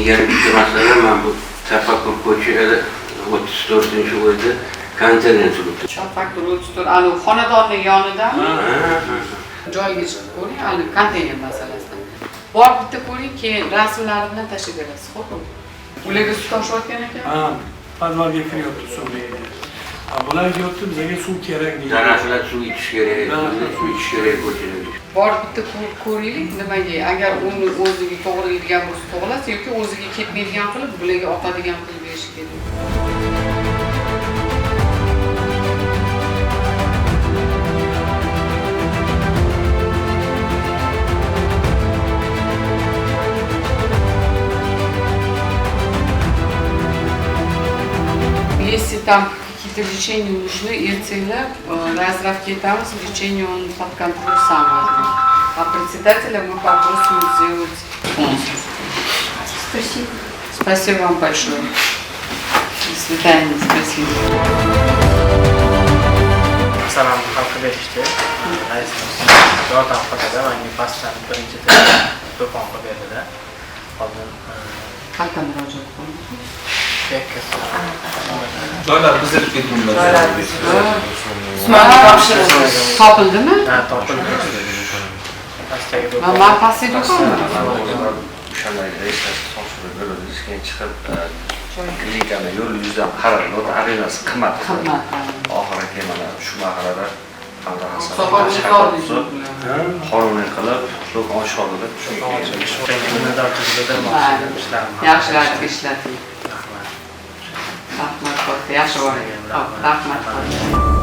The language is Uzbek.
ilgari masalan men bu Tafakkur ko'chada 34-uyda konteyner turibdi. Tafakkur 34 ana xonadonning yonidami? Joyga chiqib ko'ring, ana konteyner masalasida. Bor bitta ko'ring, keyin rasmlari bilan tashlab berasiz, xo'pmi? Ularga suv toshayotgan ekan. Ha, podvalga kiryapti suv deydi. Bularga yotdi, bizga suv kerak deydi. Daraxtlar suv ichish kerak, suv ichish kerak ko'chada. Bor bitta ko'raylik, nimaga agar uni o'ziga to'g'rilaydigan bo'lsa to'g'rilasa yoki o'ziga ketmaydigan qilib, bularga oqadigan qilib berish kerak. Если там какие-то лечения нужны, эрцеллер, разрывки там, лечение он под контроль сам возьмет. А председателя мы попросим сделать полностью. Спасибо. Спасибо вам большое. До свидания, спасибо. Masalan, xalqqa berishdi. Yordam qiladi va pastdan birinchi do'kon qilib berdi-da. Oldin Qayerga murojaat qildingiz? Joylar buzilib ketganlar. Topildimi? Ha, topildi. Pastdagi do'kon. Men pastdagi do'konmi? O'shanday reyslar sochilib bo'ladi, keyin chiqib klinikani yo'l yuzidan qarab, arenasi qimmat. Oxiri keyin mana shu mahallada qonuniy qilib, do'kon ochildi. Yaxshilar ishlating. Rahmat, yaxshi bo'ling. Rahmat.